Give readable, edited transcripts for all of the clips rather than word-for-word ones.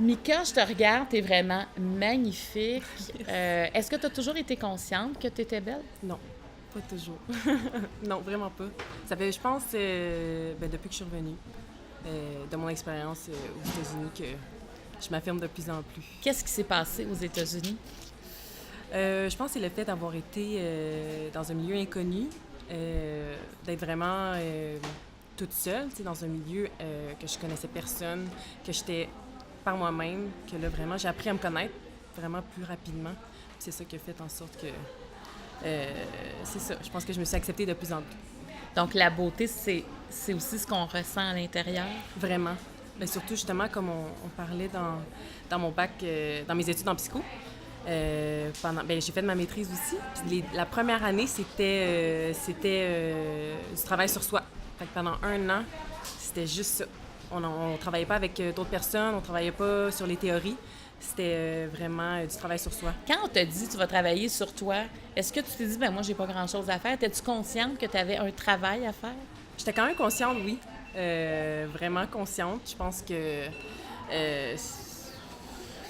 Mika, je te regarde, t'es vraiment magnifique. Est-ce que tu as toujours été consciente que tu étais belle? Non, pas toujours. Non, vraiment pas. Ça fait, je pense, depuis que je suis revenue de mon expérience aux États-Unis, que je m'affirme de plus en plus. Qu'est-ce qui s'est passé aux États-Unis? Je pense que c'est le fait d'avoir été dans un milieu inconnu, d'être vraiment toute seule, tu sais, dans un milieu que je connaissais personne, que j'étais par moi-même, que là, vraiment, j'ai appris à me connaître vraiment plus rapidement. C'est ça qui a fait en sorte que c'est ça. Je pense que je me suis acceptée de plus en plus. Donc, la beauté, c'est aussi ce qu'on ressent à l'intérieur. Vraiment. Mais surtout, justement, comme on parlait dans mon bac, dans mes études en psycho, j'ai fait de ma maîtrise aussi. Puis la première année, c'était du travail sur soi. Fait que pendant 1 an, c'était juste ça. On travaillait pas avec d'autres personnes, on travaillait pas sur les théories. C'était vraiment du travail sur soi. Quand on t'a dit tu vas travailler sur toi, est-ce que tu t'es dit, ben moi, j'ai pas grand-chose à faire? Étais-tu consciente que tu avais un travail à faire? J'étais quand même consciente, oui. Vraiment consciente. Je pense que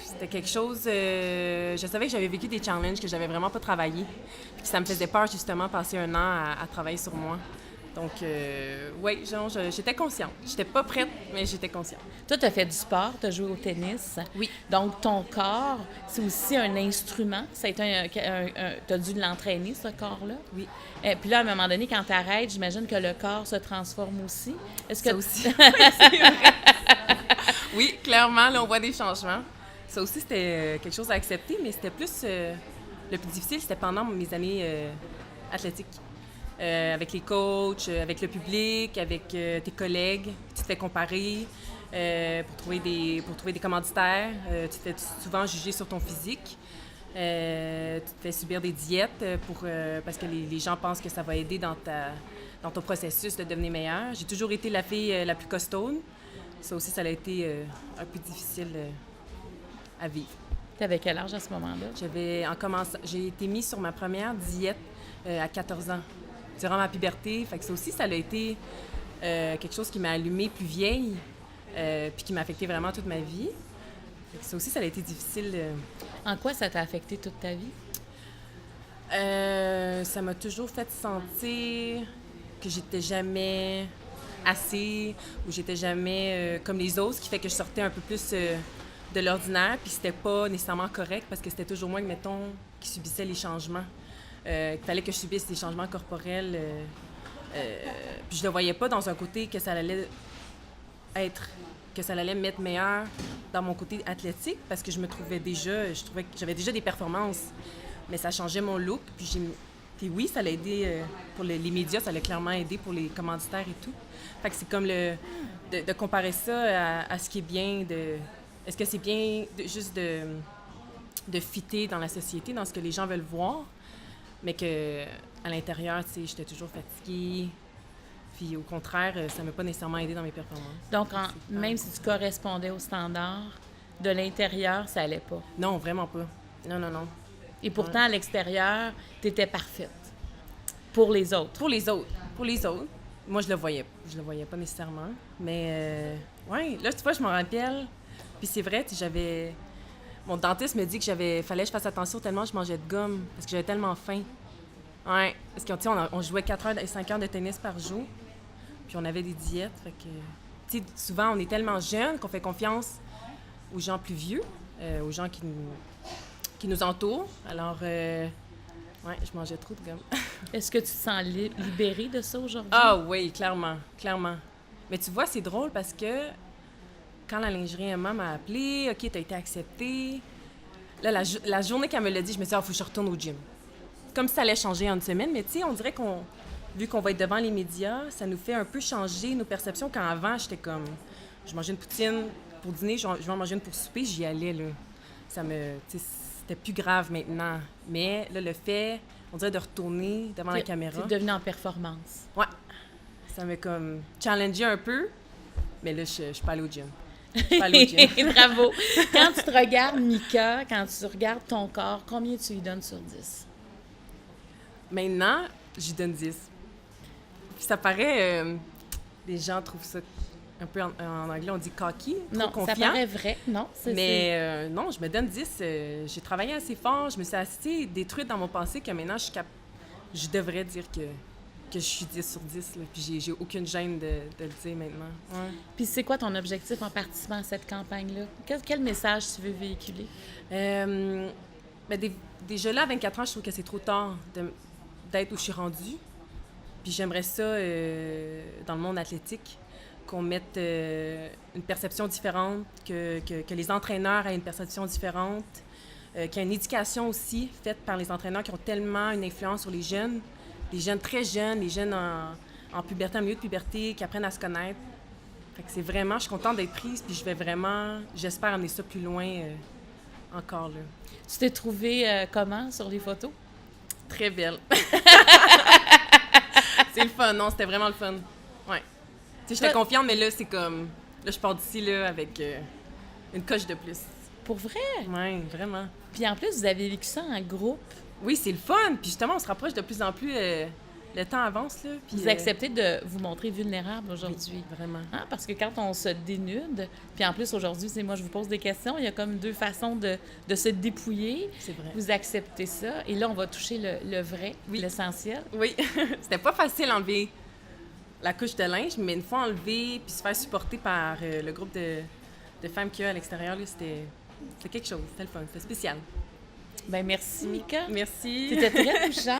c'était quelque chose. Je savais que j'avais vécu des challenges que j'avais vraiment pas travaillé. Puis ça me faisait peur, justement, passer 1 an à travailler sur moi. Donc, oui, j'étais consciente. J'étais pas prête, mais j'étais consciente. Toi, tu as fait du sport, tu as joué au tennis. Oui. Donc, ton corps, c'est aussi un instrument. Ça a été tu as dû l'entraîner, ce corps-là. Oui. Puis là, à un moment donné, quand tu arrêtes, j'imagine que le corps se transforme aussi. Est-ce que Ça aussi. Oui, c'est vrai. Oui, clairement, là, on voit des changements. Ça aussi, c'était quelque chose à accepter, mais c'était plus... le plus difficile, c'était pendant mes années athlétiques. Avec les coachs, avec le public, avec tes collègues. Tu te fais comparer pour trouver des commanditaires. Tu te fais souvent juger sur ton physique. Tu te fais subir des diètes parce que les gens pensent que ça va aider dans ton processus de devenir meilleur. J'ai toujours été la fille la plus costaude. Ça aussi, ça a été un peu difficile à vivre. tu avais quel âge à ce moment-là? J'ai été mise sur ma première diète à 14 ans, durant ma puberté. Fait que ça aussi, ça a été quelque chose qui m'a allumée plus vieille, puis qui m'a affecté vraiment toute ma vie. Fait que ça aussi, ça a été difficile. En quoi ça t'a affecté toute ta vie? Ça m'a toujours fait sentir que j'étais jamais assez ou j'étais jamais comme les autres, ce qui fait que je sortais un peu plus de l'ordinaire, puis c'était pas nécessairement correct parce que c'était toujours moi, mettons, qui subissait les changements. Il fallait que je subisse des changements corporels. Puis je le voyais pas dans un côté que ça allait me mettre meilleur dans mon côté athlétique parce que je trouvais que j'avais déjà des performances, mais ça changeait mon look. Puis oui, ça l'a aidé pour les médias, ça l'a clairement aidé pour les commanditaires et tout. Fait que c'est comme de comparer ça à ce qui est bien est-ce que c'est bien juste de fitter dans la société, dans ce que les gens veulent voir, mais que à l'intérieur, tu sais, j'étais toujours fatiguée. Puis au contraire, ça m'a pas nécessairement aidé dans mes performances. Donc, même si tu correspondais aux standards, de l'intérieur, ça allait pas. Non, vraiment pas. Non, non, non. Et pourtant, à l'extérieur, tu étais parfaite. Pour les autres. Pour les autres. Pour les autres. Moi, je le voyais. Je le voyais pas nécessairement. Mais, ouais, là, tu vois, je m'en rappelle. Puis c'est vrai, j'avais... Mon dentiste me dit que fallait que je fasse attention tellement je mangeais de gomme parce que j'avais tellement faim. Ouais. Parce que, tu sais, on jouait 4 heures et 5 heures de tennis par jour. Puis on avait des diètes. Fait que, tu sais, souvent, on est tellement jeunes qu'on fait confiance aux gens plus vieux, aux gens qui nous entourent. Alors, ouais, je mangeais trop de gomme. Est-ce que tu te sens libérée de ça aujourd'hui? Ah oui, clairement, clairement. Mais tu vois, c'est drôle parce que quand la lingerie Emma m'a appelée, OK, t'as été acceptée. Là, la journée qu'elle me l'a dit, je me suis dit, faut que je retourne au gym. Comme si ça allait changer en une semaine, mais tu sais, on dirait vu qu'on va être devant les médias, ça nous fait un peu changer nos perceptions. Quand avant, j'étais comme, je mangeais une poutine pour dîner, je vais en manger une pour souper, j'y allais, là. C'était plus grave maintenant. Mais là, le fait, on dirait de retourner devant la caméra. Tu es devenue en performance. Ouais. Ça m'a comme challengé un peu, mais là, je suis pas allée au gym. Bravo. Quand tu te regardes, Mika, quand tu regardes ton corps, combien tu lui donnes sur 10? Maintenant, j'y donne 10. Puis ça paraît... les gens trouvent ça un peu en anglais, on dit cocky, trop Non, confiant. ça paraît vrai. Non, Mais non, je me donne 10. J'ai travaillé assez fort, je me suis assez détruite dans mon pensée que maintenant, je devrais dire que je suis 10 sur 10. Là, puis j'ai aucune gêne de le dire maintenant. Ouais. Puis c'est quoi ton objectif en participant à cette campagne-là? Quel message tu veux véhiculer? Déjà là, à 24 ans, je trouve que c'est trop tard d'être où je suis rendue. Puis j'aimerais ça, dans le monde athlétique, qu'on mette une perception différente, que les entraîneurs aient une perception différente, qu'il y ait une éducation aussi faite par les entraîneurs qui ont tellement une influence sur les jeunes très jeunes, les jeunes en puberté, en milieu de puberté, qui apprennent à se connaître. Fait que c'est vraiment, je suis contente d'être prise, puis j'espère amener ça plus loin encore là. Tu t'es trouvée comment sur les photos? Très belle. C'est le fun, non, c'était vraiment le fun. Ouais. Tu sais, j'étais confiante, mais là, c'est comme... Là, je pars d'ici, là, avec une coche de plus. Pour vrai? Oui, vraiment. Puis en plus, vous avez vécu ça en groupe. Oui, c'est le fun. Puis justement, on se rapproche de plus en plus. Le temps avance, là. Puis, Vous acceptez de vous montrer vulnérable aujourd'hui. Oui, vraiment. Hein? Parce que quand on se dénude, puis en plus, aujourd'hui, c'est moi, je vous pose des questions, il y a comme deux façons de se dépouiller. C'est vrai. Vous acceptez ça. Et là, on va toucher le vrai, l'essentiel. Oui. C'était pas facile d'enlever la couche de linge, mais une fois enlevée, puis se faire supporter par le groupe de femmes qu'il y a à l'extérieur, là, c'était quelque chose. C'était le fun. C'était spécial. Bien, merci, Mika. Merci. C'était très touchant.